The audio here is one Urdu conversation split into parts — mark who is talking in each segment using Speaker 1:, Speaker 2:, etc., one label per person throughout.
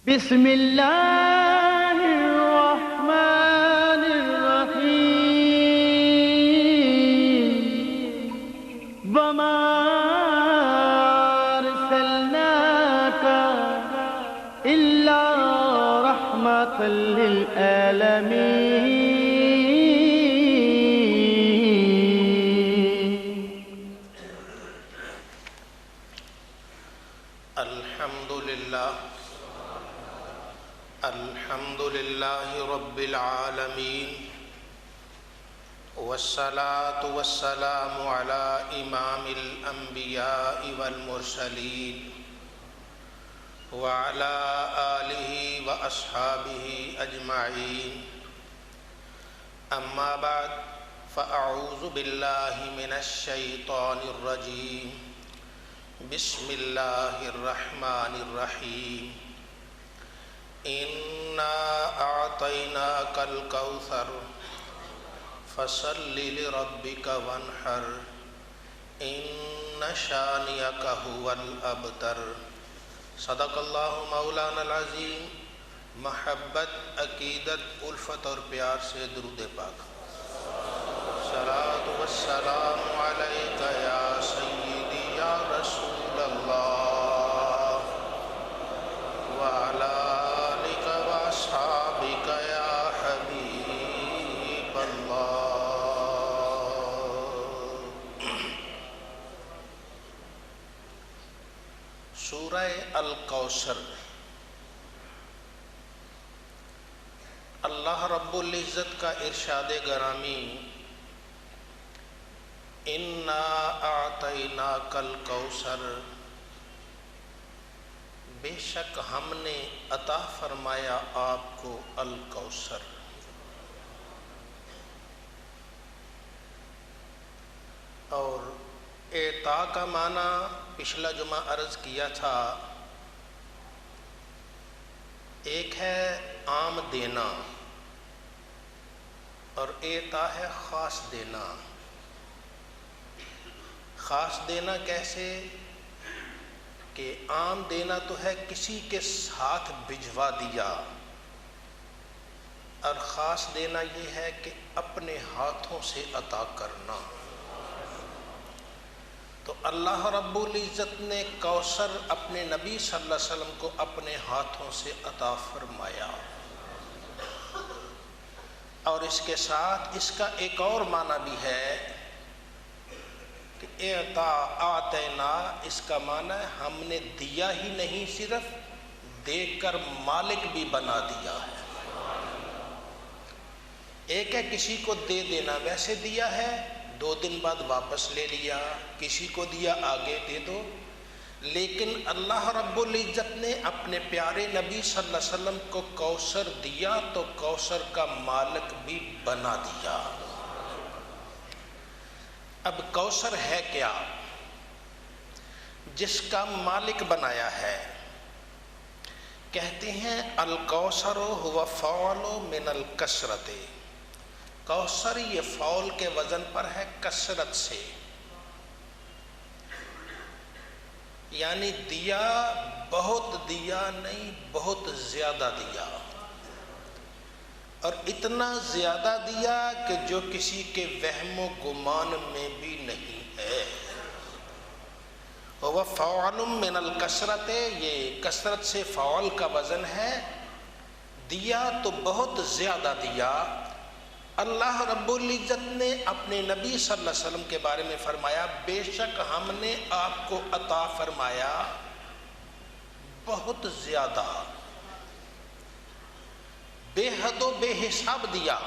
Speaker 1: بسم اللہ الرحمن الرحیم وما ارسلناک الا رحمۃ للعالمین۔
Speaker 2: الحمد للہ رب العالمین، والصلاة والسلام علی امام الانبیاء والمرسلین وعلی آلہ واصحابہ اجمعین، اما بعد فاعوذ باللہ من الشیطان الرجیم، بسم اللہ الرحمن الرحیم۔ اِنَّا أَعْطَيْنَاكَ الْكَوْثَرَ فَصَلِّ لِرَبِّكَ وَانْحَرْ إِنَّ شَانِئَكَ هُوَ الْأَبْتَرُ۔ صدق اللہ مولانا العظیم۔ محبت، عقیدت، الفت اور پیار سے درود پاک۔ صلاۃ والسلام علیک یا سیدی یا رسول اللہ وعلی اصحابک یا حبیب اللہ۔ سورہ الکوثر، اللہ رب العزت کا ارشاد گرامی، انا اعطیناک الکوثر، بے شک ہم نے عطا فرمایا آپ کو الکوثر۔ اور اعطا کا معنی پچھلا جمعہ عرض کیا تھا، ایک ہے عام دینا اور اعطا ہے خاص دینا۔ خاص دینا کیسے کہ عام دینا تو ہے کسی کے ساتھ بھجوا دیا، اور خاص دینا یہ ہے کہ اپنے ہاتھوں سے عطا کرنا۔ تو اللہ رب العزت نے کوثر اپنے نبی صلی اللہ علیہ وسلم کو اپنے ہاتھوں سے عطا فرمایا۔ اور اس کے ساتھ اس کا ایک اور معنی بھی ہے کہ اعطا آتینا، اس کا معنی ہے ہم نے دیا ہی نہیں، صرف دے کر مالک بھی بنا دیا ہے۔ ایک ہے کسی کو دے دینا، ویسے دیا ہے 2 دن بعد واپس لے لیا، کسی کو دیا آگے دے دو، لیکن اللہ رب العزت نے اپنے پیارے نبی صلی اللہ علیہ وسلم کو کوثر دیا تو کوثر کا مالک بھی بنا دیا۔ اب کوثر ہے کیا جس کا مالک بنایا ہے؟ کہتے ہیں الکوثر هو فعل من الکثرت، کوثر یہ فعل کے وزن پر ہے کثرت سے، یعنی دیا بہت دیا نہیں، بہت زیادہ دیا، اور اتنا زیادہ دیا کہ جو کسی کے وہم و گمان میں بھی نہیں ہے۔ وہ فعل من الکثرت، یہ کثرت سے فعل کا وزن ہے، دیا تو بہت زیادہ دیا۔ اللہ رب العزت نے اپنے نبی صلی اللہ علیہ وسلم کے بارے میں فرمایا، بے شک ہم نے آپ کو عطا فرمایا بہت زیادہ، بے حد و بے حساب دیا۔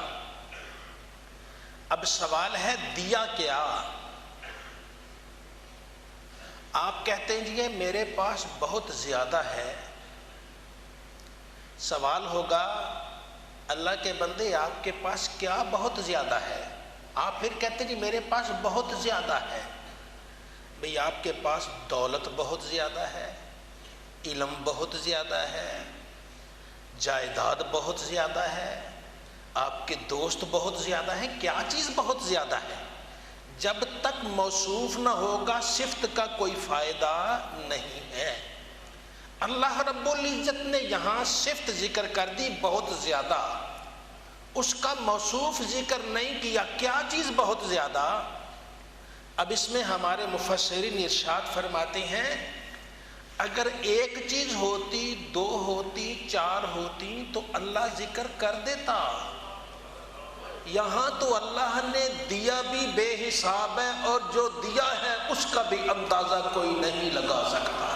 Speaker 2: اب سوال ہے دیا کیا؟ آپ کہتے ہیں جی میرے پاس بہت زیادہ ہے، سوال ہوگا اللہ کے بندے آپ کے پاس کیا بہت زیادہ ہے؟ آپ پھر کہتے ہیں جی میرے پاس بہت زیادہ ہے۔ بھئی آپ کے پاس دولت بہت زیادہ ہے، علم بہت زیادہ ہے، جائیداد بہت زیادہ ہے، آپ کے دوست بہت زیادہ ہیں، کیا چیز بہت زیادہ ہے؟ جب تک موصوف نہ ہوگا صفت کا کوئی فائدہ نہیں ہے۔ اللہ رب العزت نے یہاں صفت ذکر کر دی بہت زیادہ، اس کا موصوف ذکر نہیں کیا، کیا چیز بہت زیادہ؟ اب اس میں ہمارے مفسرین ارشاد فرماتے ہیں اگر ایک چیز ہوتی، دو ہوتی، چار ہوتی تو اللہ ذکر کر دیتا، یہاں تو اللہ نے دیا بھی بے حساب ہے اور جو دیا ہے اس کا بھی اندازہ کوئی نہیں لگا سکتا۔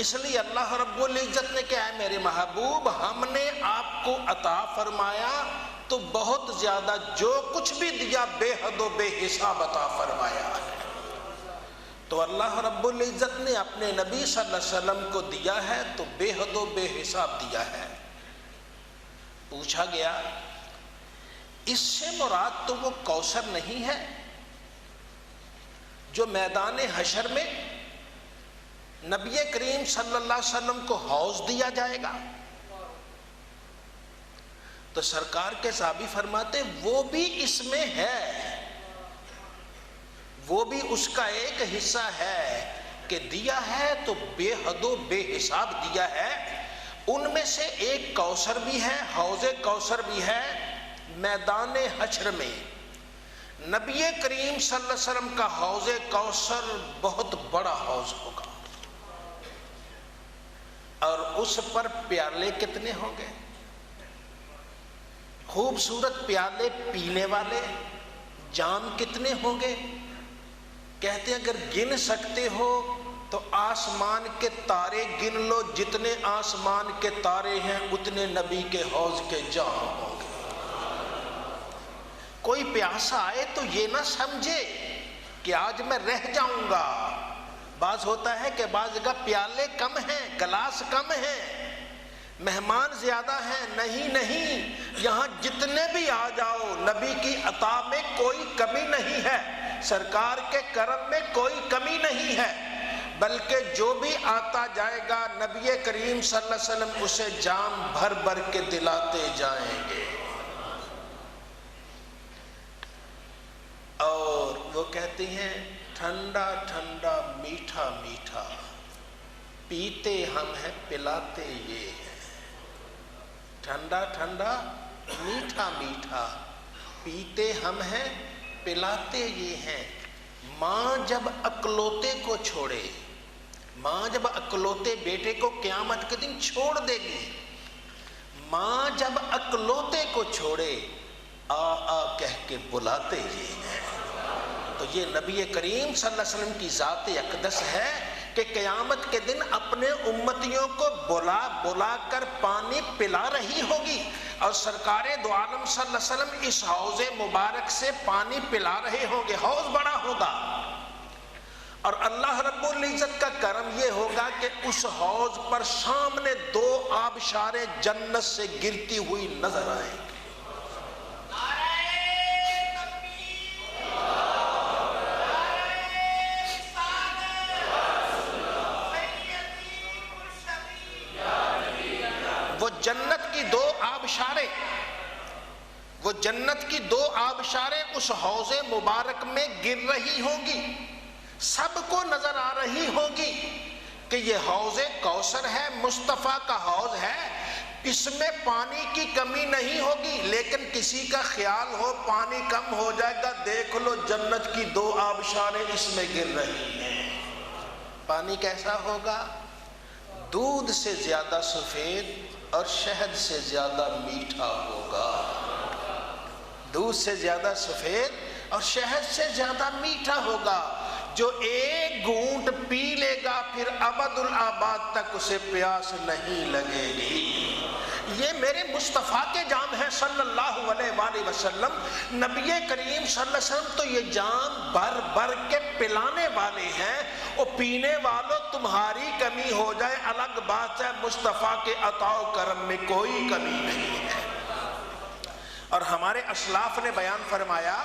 Speaker 2: اس لیے اللہ رب العزت نے کہا ہے میرے محبوب ہم نے آپ کو عطا فرمایا تو بہت زیادہ، جو کچھ بھی دیا بے حد و بے حساب عطا فرمایا ہے۔ تو اللہ رب العزت نے اپنے نبی صلی اللہ علیہ وسلم کو دیا ہے تو بے حد و بے حساب دیا ہے۔ پوچھا گیا اس سے مراد تو وہ کوثر نہیں ہے جو میدان حشر میں نبی کریم صلی اللہ علیہ وسلم کو حوض دیا جائے گا؟ تو سرکار کے صحابی فرماتے وہ بھی اس میں ہے، وہ بھی اس کا ایک حصہ ہے کہ دیا ہے تو بے حد و بے حساب دیا ہے۔ ان میں سے ایک کوثر بھی ہے، حوض کوثر بھی ہے۔ میدان حشر میں نبی کریم صلی اللہ علیہ وسلم کا حوض کوثر بہت بڑا حوض ہوگا، اور اس پر پیالے کتنے ہوں گے؟ خوبصورت پیالے پینے والے، جام کتنے ہوں گے؟ کہتے ہیں اگر گن سکتے ہو تو آسمان کے تارے گن لو، جتنے آسمان کے تارے ہیں اتنے نبی کے حوض کے جام ہوں گے۔ کوئی پیاسا آئے تو یہ نہ سمجھے کہ آج میں رہ جاؤں گا۔ بعض ہوتا ہے کہ بعض جگہ پیالے کم ہیں، گلاس کم ہیں، مہمان زیادہ ہیں، نہیں، یہاں جتنے بھی آ جاؤ نبی کی عطا میں کوئی کمی نہیں ہے، سرکار کے کرم میں کوئی کمی نہیں ہے، بلکہ جو بھی آتا جائے گا نبی کریم صلی اللہ علیہ وسلم اسے جام بھر بھر کے دلاتے جائیں گے۔ اور وہ کہتے ہیں ٹھنڈا ٹھنڈا میٹھا میٹھا، پیتے ہم ہیں پلاتے یہ ہیں۔ ٹھنڈا ٹھنڈا میٹھا میٹھا، پیتے ہم ہیں پلاتے یہ ہیں۔ ماں جب اکلوتے کو چھوڑے، ماں جب اکلوتے بیٹے کو قیامت کے دن چھوڑ دے گی، ماں جب اکلوتے کو چھوڑے آ آ کہہ کے بلاتے یہ ہیں۔ تو یہ نبی کریم صلی اللہ علیہ وسلم کی ذات اقدس ہے کہ قیامت کے دن اپنے امتیوں کو بلا بلا کر پانی پلا رہی ہوگی، اور سرکار دو عالم صلی اللہ علیہ وسلم اس حوض مبارک سے پانی پلا رہے ہوں گے۔ حوض بڑا ہوگا، اور اللہ رب العزت کا کرم یہ ہوگا کہ اس حوض پر سامنے دو آبشاریں جنت سے گرتی ہوئی نظر آئیں گی۔ وہ جنت کی دو آبشاریں اس حوض مبارک میں گر رہی ہوں گی، سب کو نظر آ رہی ہوگی کہ یہ حوض کوثر ہے، مصطفیٰ کا حوض ہے، اس میں پانی کی کمی نہیں ہوگی۔ لیکن کسی کا خیال ہو پانی کم ہو جائے گا، دیکھ لو جنت کی دو آبشاریں اس میں گر رہی ہیں۔ پانی کیسا ہوگا؟ دودھ سے زیادہ سفید اور شہد سے زیادہ میٹھا ہوگا۔ دودھ سے زیادہ سفید اور شہد سے زیادہ میٹھا ہوگا۔ جو ایک گھونٹ پی لے گا پھر ابد الآباد تک اسے پیاس نہیں لگے گی۔ یہ میرے مصطفیٰ کے جام ہے صلی اللہ علیہ وآلہ وسلم۔ نبی کریم صلی اللہ علیہ وسلم تو یہ جام بھر بھر کے پلانے والے ہیں۔ وہ پینے والوں تمہاری کمی ہو جائے الگ بات ہے، مصطفیٰ کے عطا و کرم میں کوئی کمی نہیں ہے۔ اور ہمارے اسلاف نے بیان فرمایا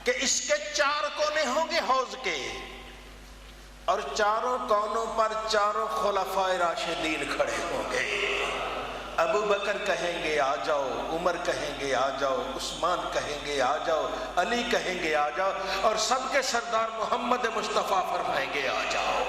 Speaker 2: کہ اس کے چار کونے ہوں گے حوض کے، اور چاروں کونوں پر چاروں خلفائے راشدین کھڑے ہوں گے۔ ابو بکر کہیں گے آ جاؤ، عمر کہیں گے آ جاؤ، عثمان کہیں گے آ جاؤ، علی کہیں گے آ جاؤ، اور سب کے سردار محمد مصطفیٰ فرمائیں گے آ جاؤ۔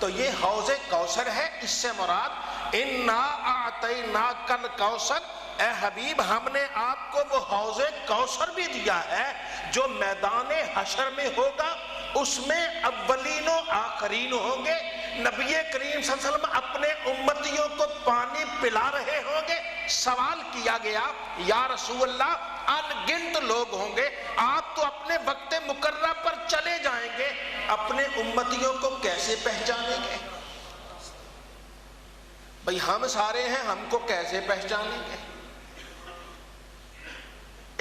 Speaker 2: تو یہ حوض کوثر ہے، اس سے مراد انا اعطیناک الکوثر، اے حبیب ہم نے آپ کو وہ حوض کوثر بھی دیا ہے جو میدان حشر میں ہوگا، اس میں اولین و آخرین ہوں گے۔ نبی کریم صلی اللہ علیہ وسلم اپنے امتیوں کو پانی پلا رہے ہوں گے۔ سوال کیا گیا یا رسول اللہ ان گنت لوگ ہوں گے، آپ تو اپنے وقت مقررہ پر چلے جائیں گے، اپنے امتیوں کو کیسے پہچانیں گے؟ بھئی ہم سارے ہیں، ہم کو کیسے پہچانیں گے؟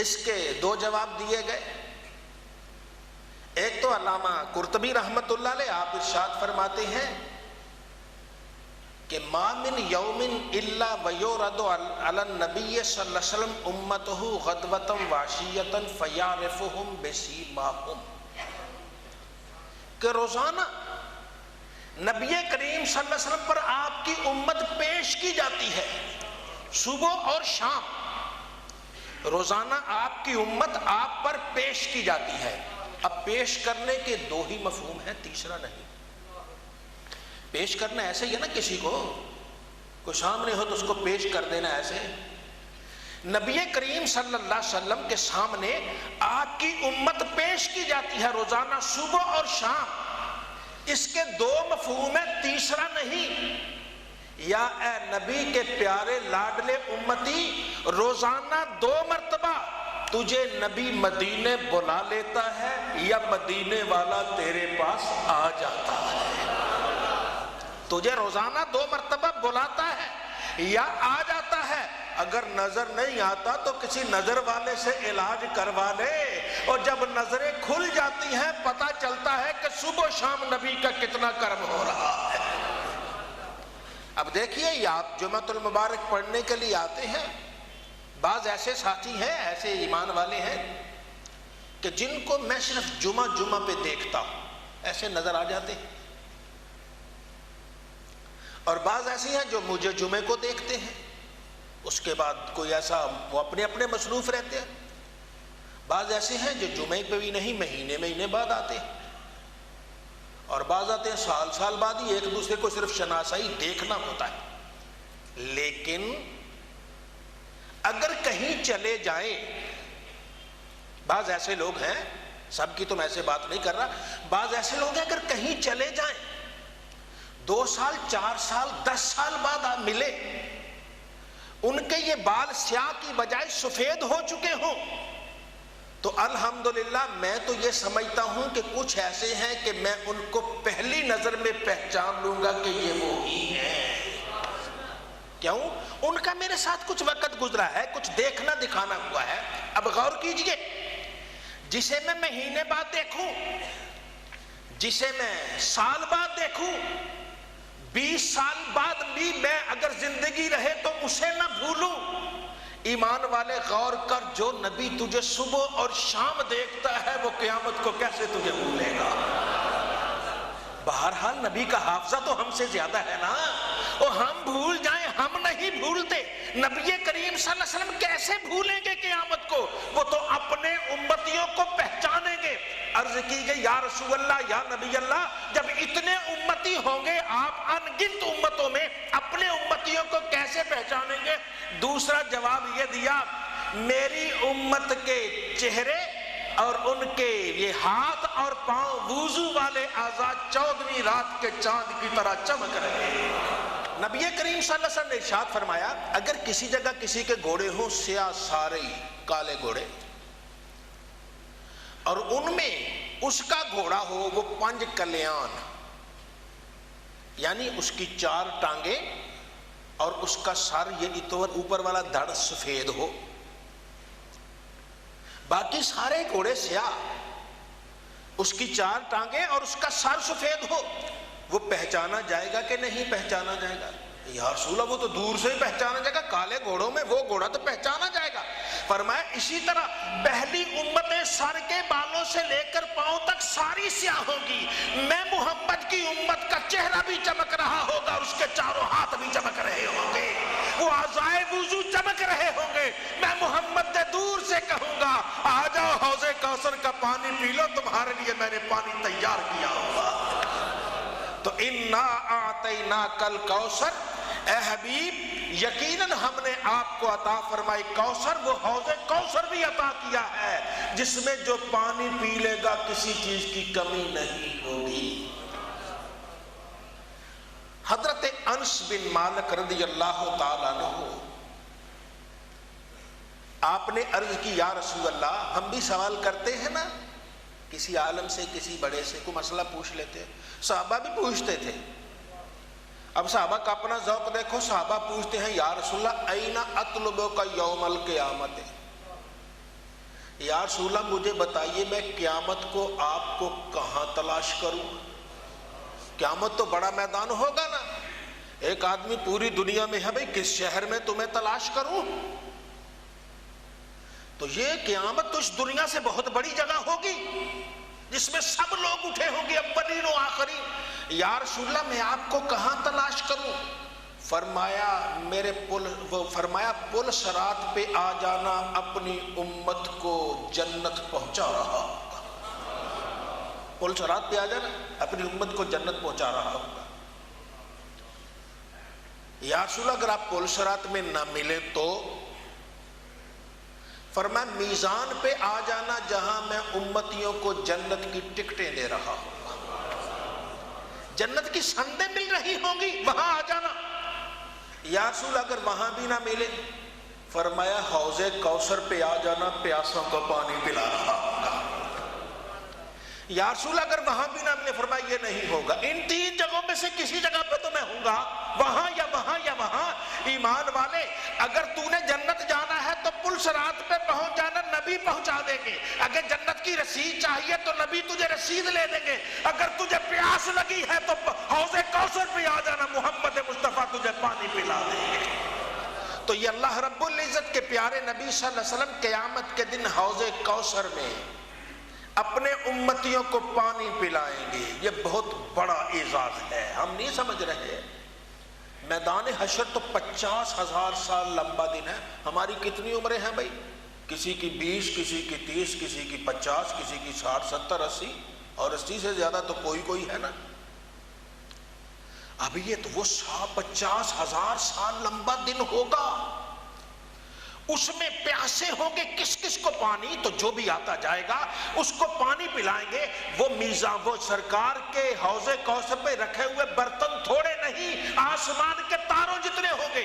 Speaker 2: اس کے دو جواب دیے گئے۔ ایک تو علامہ قرطبی رحمت اللہ علیہ آپ ارشاد فرماتے ہیں کہ ما من یوم الا ویورد علی النبی صلی اللہ علیہ وسلم امتہ غدوۃ وعشیۃ فیعرفہم بسیماہم، کہ روزانہ نبی کریم صلی اللہ علیہ وسلم پر آپ کی امت پیش کی جاتی ہے، صبح اور شام روزانہ آپ کی امت آپ پر پیش کی جاتی ہے۔ اب پیش کرنے کے دو ہی مفہوم ہیں، تیسرا نہیں۔ پیش کرنا ایسے ہی ہے نا، کسی کو کوئی سامنے ہو تو اس کو پیش کر دینا، ایسے نبی کریم صلی اللہ علیہ وسلم کے سامنے آپ کی امت پیش کی جاتی ہے روزانہ صبح اور شام۔ اس کے دو مفہوم ہیں، تیسرا نہیں۔ یا اے نبی کے پیارے لاڈلے امتی، روزانہ 2 مرتبہ تجھے نبی مدینے بلا لیتا ہے یا مدینے والا تیرے پاس آ جاتا ہے۔ تجھے روزانہ 2 مرتبہ بلاتا ہے یا آ جاتا ہے، اگر نظر نہیں آتا تو کسی نظر والے سے علاج کروا لے، اور جب نظریں کھل جاتی ہیں پتہ چلتا ہے کہ صبح و شام نبی کا کتنا کرم ہو رہا ہے۔ اب دیکھیے، یہ آپ جمعۃ المبارک پڑھنے کے لیے آتے ہیں، بعض ایسے ساتھی ہیں، ایسے ایمان والے ہیں کہ جن کو میں صرف جمعہ پہ دیکھتا ہوں، ایسے نظر آ جاتے ہیں، اور بعض ایسے ہیں جو مجھے جمعے کو دیکھتے ہیں، اس کے بعد کوئی ایسا وہ اپنے اپنے مصروف رہتے ہیں۔ بعض ایسے ہیں جو جمعے پہ بھی نہیں، مہینے بعد آتے ہیں، اور بعض آتے ہیں سال بعد ہی، ایک دوسرے کو صرف شناسائی دیکھنا ہوتا ہے۔ لیکن اگر کہیں چلے جائیں، بعض ایسے لوگ ہیں، سب کی تو میں ایسے بات نہیں کر رہا، بعض ایسے لوگ ہیں اگر کہیں چلے جائیں 2 سال 4 سال 10 سال بعد آپ ملے، ان کے یہ بال سیاہ کی بجائے سفید ہو چکے ہوں، تو الحمدللہ میں تو یہ سمجھتا ہوں کہ کچھ ایسے ہیں کہ میں ان کو پہلی نظر میں پہچان لوں گا کہ یہ وہی ہیں۔ کیوں؟ ان کا میرے ساتھ کچھ وقت گزرا ہے، کچھ دیکھنا دکھانا ہوا ہے۔ اب غور کیجئے، جسے میں مہینے بعد دیکھوں، جسے میں سال بعد دیکھوں، 20 سال بعد بھی میں اگر زندگی رہے تو اسے نہ بھولوں۔ ایمان والے غور کر، جو نبی تجھے صبح اور شام دیکھتا ہے وہ قیامت کو کیسے تجھے بھولے گا؟ بہرحال نبی کا حافظہ تو ہم سے زیادہ ہے نا، اور ہم بھول جائیں، ہم نہیں بھولتے، نبی کریم صلی اللہ علیہ وسلم کیسے بھولیں گے قیامت کو؟ وہ تو اپنے امتیوں کو پہچانیں گے۔ عرض کی گئی یا رسول اللہ، یا نبی اللہ، جب اتنے امتی ہوں گے، آپ ان گنت امتوں میں اپنے امتیوں کو کیسے پہچانیں گے؟ دوسرا جواب یہ دیا، میری امت کے چہرے اور ان کے یہ ہاتھ اور پاؤں وضو والے اعضاء 14ویں رات کے چاند کی طرح چمک رہے ہیں۔ نبی کریم صلی اللہ علیہ وسلم نے ارشاد فرمایا، اگر کسی جگہ کسی کے گھوڑے ہوں سیاہ سارے کالے گھوڑے، اور ان میں اس کا گھوڑا ہو وہ 5 کلیان، یعنی اس کی 4 ٹانگیں اور اس کا سر یہ اوپر والا دھڑ سفید ہو، باقی سارے گھوڑے سیاہ، اس کی 4 ٹانگیں اور اس کا سر سفید ہو، وہ پہچانا جائے گا کہ نہیں پہچانا جائے گا؟ یا رسول اللہ وہ تو دور سے ہی پہچانا جائے گا، کالے گھوڑوں میں وہ گھوڑا تو پہچانا جائے گا۔ فرمایا اسی طرح پہلی امتیں سر کے بالوں سے لے کر پاؤں تک ساری سیاہ ہوگی، میں محمد کی امت کا چہرہ بھی چمک رہا ہوگا اور اس کے چاروں ہاتھ بھی چمک رہے ہوں گے، وہ اعضائے وضو چمک رہے ہوں گے، میں محمد سے دور سے کہوں گا آ جاؤ حوض کوثر کا پانی پی لو، تمہارے لیے میں نے پانی تیار کیا ہوگا۔ تو انا اعطیناک الکوثر، اے حبیب یقیناً ہم نے آپ کو عطا فرمائی کوثر، وہ حوض کوثر بھی عطا کیا ہے جس میں جو پانی پی لے گا کسی چیز کی کمی نہیں ہوگی۔ حضرت انس بن مالک رضی اللہ تعالیٰ عنہ، آپ نے عرض کی یا رسول اللہ، ہم بھی سوال کرتے ہیں نا، کسی عالم سے کسی بڑے سے کوئی مسئلہ پوچھ لیتے ہیں، صحابہ بھی پوچھتے تھے۔ اب صحابہ کا اپنا ذوق دیکھو، صحابہ پوچھتے ہیں یا رسول اللہ این اطلبک یوم القیامت، یا رسول اللہ مجھے بتائیے میں قیامت کو آپ کو کہاں تلاش کروں؟ قیامت تو بڑا میدان ہوگا نا، ایک آدمی پوری دنیا میں ہے، بھائی کس شہر میں تمہیں تلاش کروں؟ تو یہ قیامت تو اس دنیا سے بہت بڑی جگہ ہوگی جس میں سب لوگ اٹھے ہوں گے، اولین و آخرین۔ یا رسول اللہ میں آپ کو کہاں تلاش کروں؟ فرمایا پل صراط پہ آ جانا، اپنی امت کو جنت پہنچا رہا ہوگا۔ پل صراط پہ آ جانا، اپنی امت کو جنت پہنچا رہا ہوگا۔ یا رسول اللہ اگر آپ پل صراط میں نہ ملے تو فرمایا میزان پہ آ جانا، جہاں میں امتیوں کو جنت کی ٹکٹیں دے رہا ہوں، جنت کی سندیں مل رہی ہوں گی، وہاں آ جانا۔ یا رسول اگر وہاں بھی نہ ملے، فرمایا حوض کوثر پہ آ جانا، پیاسوں کو پانی پلا رہا ہوگا۔ یا رسول اگر وہاں بھی نہ ملے، فرمایا یہ نہیں ہوگا، ان تین جگہوں میں سے کسی جگہ پہ تو میں ہوں گا، وہاں یا وہاں یا وہاں۔ ایمان والے، اگر تو نے جنت جانا ہے تو پل صراط پہ پہنچ جانا، نبی پہنچا دیں گے۔ اگر جنت کی رسید چاہیے تو نبی تجھے رسید لے دیں گے۔ اگر تجھے پیاس لگی ہے تو حوض کوثر پہ آ جانا، محمد مصطفیٰ تجھے پانی پلا دیں گے۔ تو یہ اللہ رب العزت کے پیارے نبی صلی اللہ علیہ وسلم قیامت کے دن حوض کوثر میں اپنے امتیوں کو پانی پلائیں گے۔ یہ بہت بڑا اعزاز ہے، ہم نہیں سمجھ رہے۔ میدان حشر تو 50,000 سال لمبا دن ہے۔ ہماری کتنی عمریں ہیں بھائی؟ کسی کی 20، کسی کی 30، کسی کی 50، کسی کی 60، 70، 80، اور 80 سے زیادہ تو کوئی ہے نا۔ اب یہ تو وہ 50,000 سال لمبا دن ہوگا، اس میں پیاسے ہوں گے، کس کس کو پانی؟ تو جو بھی آتا جائے گا اس کو پانی پلائیں گے۔ وہ میزان، وہ سرکار کے حوض کوثر پہ رکھے ہوئے برتن تھوڑے نہیں، آسمان کے تاروں جتنے ہوں گے۔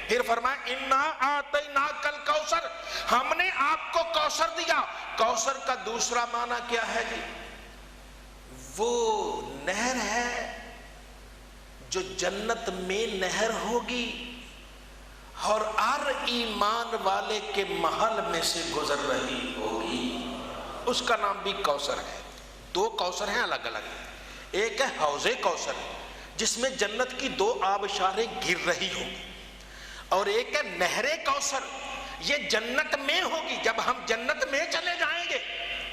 Speaker 2: پھر فرمایا انا اعطیناک الکوثر، ہم نے آپ کو کوثر دیا۔ کوثر کا دوسرا معنی کیا ہے جی؟ وہ نہر ہے جو جنت میں نہر ہوگی اور ہر ایمان والے کے محل میں سے گزر رہی ہوگی، اس کا نام بھی کوثر ہے۔ دو کوثر ہیں الگ الگ، ایک ہے حوض کوثر جس میں جنت کی 2 آبشاریں گر رہی ہوں گی، اور ایک ہے نہر کوثر، یہ جنت میں ہوگی۔ جب ہم جنت میں چلے جائیں گے،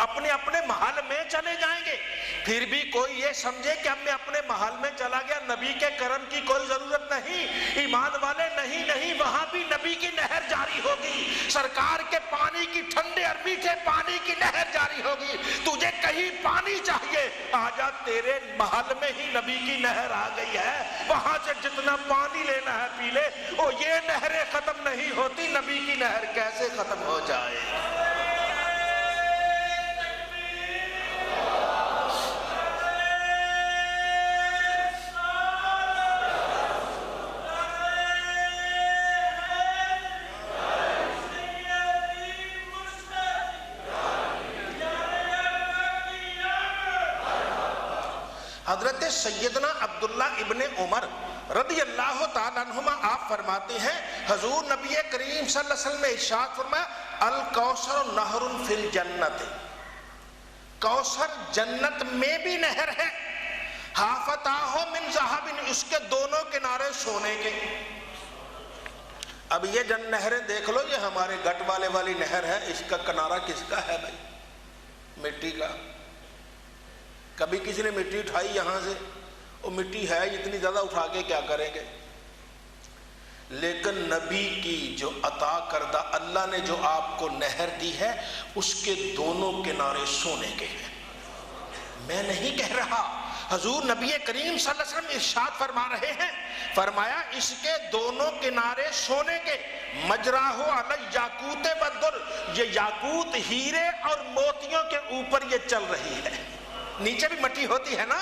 Speaker 2: اپنے اپنے محل میں چلے جائیں گے، پھر بھی کوئی یہ سمجھے کہ ہم نے اپنے محل میں چلا گیا، نبی کے کرم کی کوئی ضرورت نہیں۔ ایمان والے، نہیں، وہاں بھی نبی کی نہر جاری ہوگی، سرکار کے پانی کی، ٹھنڈے اور میٹھے پانی کی نہر جاری ہوگی۔ تجھے کہیں پانی چاہیے، آجا، تیرے محل میں ہی نبی کی نہر آ گئی ہے، وہاں سے جتنا پانی لینا ہے پی لے۔ او یہ نہریں ختم نہیں ہوتی، نبی کی نہر کیسے ختم ہو جائے؟ حضرت سیدنا عبداللہ ابن عمر رضی اللہ تعالیٰ عنہما آپ فرماتے ہیں، حضور نبی کریم صلی اللہ علیہ وسلم نے ارشاد فرمایا الکوثر نہر فی الجنت، کوثر جنت میں بھی نہر ہے، حافتاہ من ذہب، اس کے دونوں کنارے سونے کے۔ اب یہ جن نہریں دیکھ لو، یہ ہمارے گٹ والے والی نہر ہے، اس کا کنارہ کس کا ہے بھائی؟ مٹی کا۔ کبھی کسی نے مٹی اٹھائی یہاں سے، وہ مٹی ہے اتنی زیادہ، اٹھا کے کیا کریں گے؟ لیکن نبی کی جو عطا کردہ، اللہ نے جو آپ کو نہر دی ہے، اس کے دونوں کنارے سونے کے ہیں۔ میں نہیں کہہ رہا، حضور نبی کریم صلی اللہ علیہ وسلم ارشاد فرما رہے ہیں، فرمایا اس کے دونوں کنارے سونے کے، مجراہ علی یاقوت والدر، یہ یاقوت ہیرے اور موتیوں کے اوپر یہ چل رہی ہے۔ نیچے بھی مٹی ہوتی ہے نا،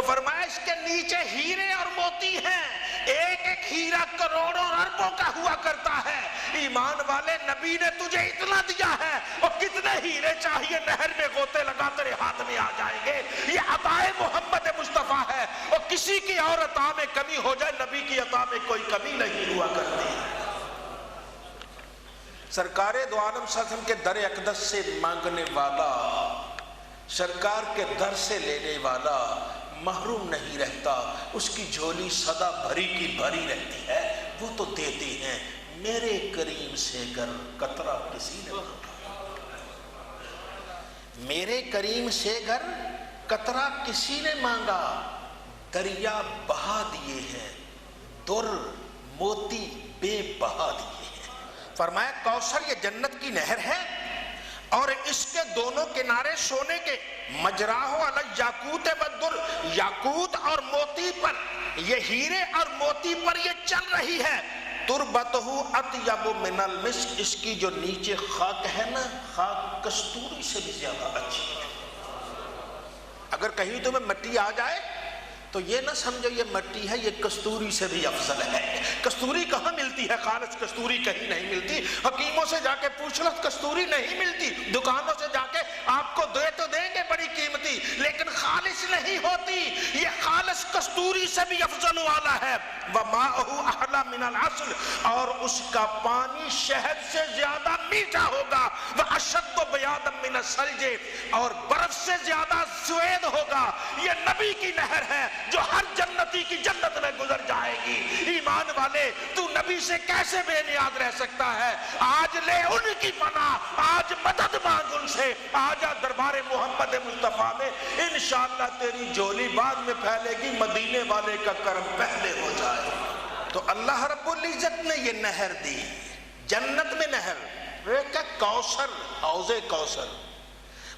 Speaker 2: فرمایا اس کے نیچے ہیرے اور موتی ہیں، ایک ایک ہیرا کروڑوں اربوں کا ہوا کرتا ہے۔ ایمان والے، نبی نے تجھے اتنا دیا ہے، اور کتنے ہیرے چاہیے نہر میں غوطے لگا تیرے ہاتھ میں آ جائیں گے۔ یہ عطائے محمد مصطفیٰ ہے، اور کسی کی اور عطا میں کمی ہو جائے، نبی کی عطا میں کوئی کمی نہیں ہوا کرتی۔ سرکار دو عالم صلی اللہ علیہ وسلم کے در اقدس سے مانگنے والا، سرکار کے در سے لینے والا محروم نہیں رہتا، اس کی جھولی سدا بھری کی بھری رہتی ہے۔ وہ تو دیتے ہیں، میرے کریم سے گر قطرہ کسی نے مانگا، میرے کریم سے گر قطرہ کسی نے مانگا، دریا بہا دیے ہیں، در موتی بے بہا دیے ہیں۔ فرمایا کوثر یہ جنت کی نہر ہے، اور اس کے دونوں کنارے سونے کے، مجراہ علی یاقوت والدر، یاقوت اور موتی پر، یہ ہیرے اور موتی پر یہ چل رہی ہے۔ تربتہ اطیب من المسک، اس کی جو نیچے خاک ہے نا، خاک کستوری سے بھی زیادہ اچھی ہے۔ اگر کہیں تمہیں مٹی آ جائے تو یہ نہ سمجھو یہ مٹی ہے، یہ کستوری سے بھی افضل ہے۔ کستوری کہاں ملتی ہے؟ خالص کستوری کہیں نہیں ملتی۔ حکیموں سے جا کے پوچھ لو، کستوری نہیں ملتی۔ دکانوں سے جا کے آپ کو دے تو دیں گے بڑی قیمتی، لیکن خالص نہیں ہوتی۔ یہ خالص کستوری سے بھی افضل والا ہے۔ وَمَاءُهُ أَحْلَى مِنَ الْعَسْلِ، اور اس کا پانی شہد سے زیادہ میٹھا ہوگا۔ وَأَشَدُّ بَيَاضًا مِنَ الثَّلْجِ، اور برف سے زیادہ سوید ہوگا۔ یہ نبی کی نہر ہے جو ہر جنتی کی جنت میں گزر جائے گی۔ ایمان والے، تو نبی سے کیسے بے نیاز رہ سکتا ہے؟ آج لے ان کی پناہ، آج مدد مانگ ان سے، آجا دربار محمد مصطفیٰ میں، انشاءاللہ تیری جھولی بعد میں پھیلے گی، مدینے والے کا کرم پہلے ہو جائے۔ تو اللہ رب العزت نے یہ نہر دی، جنت میں نہر، ایک کوثر، حوض کوثر،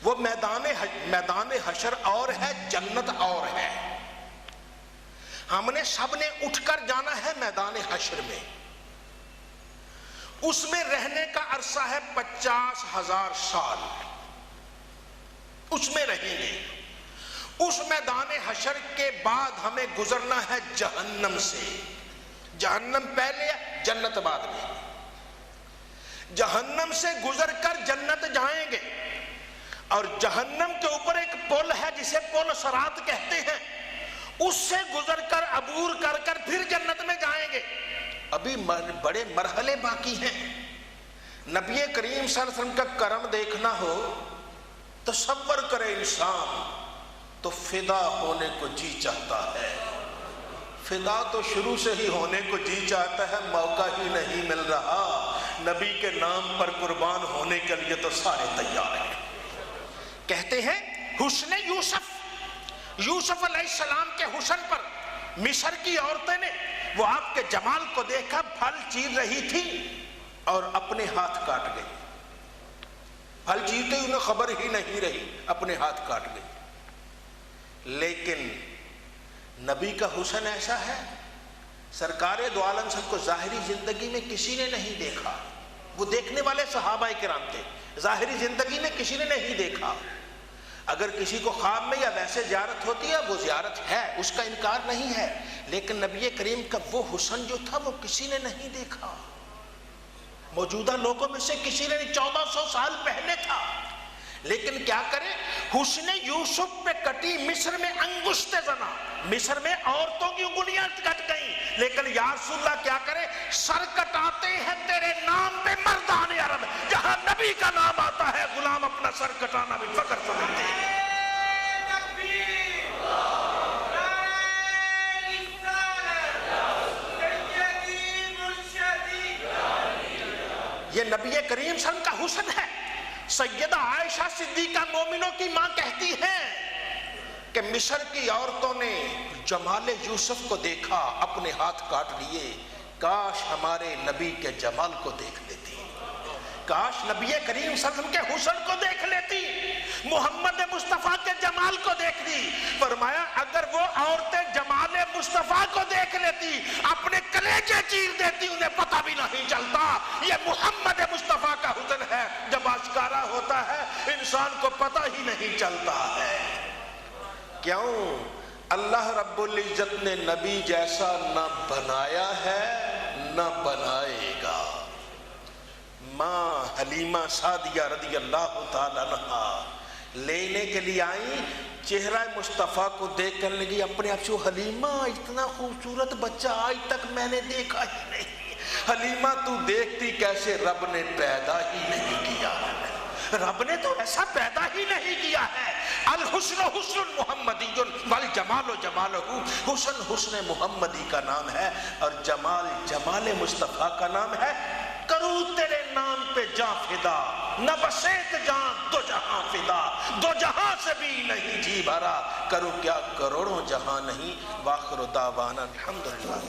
Speaker 2: وہ میدان حشر اور ہے، جنت اور ہے۔ ہم نے سب نے اٹھ کر جانا ہے میدان حشر میں، اس میں رہنے کا عرصہ ہے 50,000 سال، اس میں رہیں گے۔ اس میدان حشر کے بعد ہمیں گزرنا ہے جہنم سے، جہنم پہلے جنت بعد میں۔ جہنم سے گزر کر جنت جائیں گے، اور جہنم کے اوپر ایک پل ہے جسے پل صراط کہتے ہیں، اس سے گزر کر عبور کر کر پھر جنت میں جائیں گے۔ ابھی بڑے مرحلے باقی ہیں۔ نبی کریم صلی اللہ علیہ وسلم کا کرم دیکھنا ہو، تصور کرے انسان تو فدا ہونے کو جی چاہتا ہے۔ فدا تو شروع سے ہی ہونے کو جی چاہتا ہے، موقع ہی نہیں مل رہا۔ نبی کے نام پر قربان ہونے کے لیے تو سارے تیار ہیں۔ کہتے ہیں حسن یوسف علیہ السلام کے حسن پر مصر کی عورتیں نے، وہ آپ کے جمال کو دیکھا، پھل چیر رہی تھی اور اپنے ہاتھ کاٹ گئی۔ پھل چیرتے انہیں خبر ہی نہیں رہی، اپنے ہاتھ کاٹ گئی۔ لیکن نبی کا حسن ایسا ہے، سرکار دو عالم سب کو ظاہری زندگی میں کسی نے نہیں دیکھا۔ وہ دیکھنے والے صحابہ کرام تھے، ظاہری زندگی میں کسی نے نہیں دیکھا۔ اگر کسی کو خواب میں یا ویسے زیارت ہوتی ہے، وہ زیارت ہے، اس کا انکار نہیں ہے، لیکن نبی کریم کا وہ حسن جو تھا وہ کسی نے نہیں دیکھا۔ موجودہ لوگوں میں سے کسی نے نہیں، 1400 سال پہلے تھا، لیکن کیا کرے، حسن یوسف پہ کٹی مصر میں انگشت زنا، مصر میں عورتوں کی انگلیاں کٹ گئیں، لیکن یا رسول اللہ کیا کرے، سر کٹاتے ہیں تیرے نام پہ مردان عرب، جہاں نبی کا نام آتا ہے غلام اپنا سر کٹانا بھی فخر سمجھتے ہیں۔ یہ نبی کریم صلی اللہ علیہ وسلم کا حسن ہے۔ سیدہ عائشہ صدیقہ مومنوں کی ماں کہتی ہیں کہ مصر کی عورتوں نے جمال یوسف کو دیکھا، اپنے ہاتھ کاٹ لیے، کاش ہمارے نبی کے جمال کو دیکھ لیتی، کاش نبی کریم صلی اللہ علیہ وسلم کے حسن کو دیکھ لیتی۔ محمد مصطفیٰ کے جمال کو دیکھ لی. فرمایا اگر وہ عورتیں جمال مصطفیٰ کو دیکھ لیتی اپنے کلیجے چیر دیتی, انہیں پتہ بھی نہیں چلتا. یہ محمد مصطفیٰ کا حسن ہے, جب آشکارا ہوتا ہے انسان کو پتہ ہی نہیں چلتا ہے. کیوں؟ اللہ رب العزت نے نبی جیسا نہ بنایا ہے نہ بنائے گا. ماں حلیمہ سعدیہ رضی اللہ تعالیٰ عنہا لینے کے لیے آئیں, چہرہ مصطفیٰ کو دیکھ کر لگی اپنے آپ سے, حلیمہ اتنا خوبصورت بچہ آج تک میں نے دیکھا ہی نہیں. حلیمہ تو دیکھتی کیسے, رب نے پیدا ہی نہیں کیا, رب نے تو ایسا پیدا ہی نہیں کیا ہے. الحسن حسن محمدی والجمال جمالہ, حسن حسن محمدی کا نام ہے اور جمال جمال مصطفیٰ کا نام ہے. کروں تیرے نام پہ جاں فدا, نہ بسیت جان دو جہاں فدا, دو جہاں سے بھی نہیں جی بھرا, کروں کیا کروڑوں جہاں نہیں. واخر دعوانا الحمدللہ.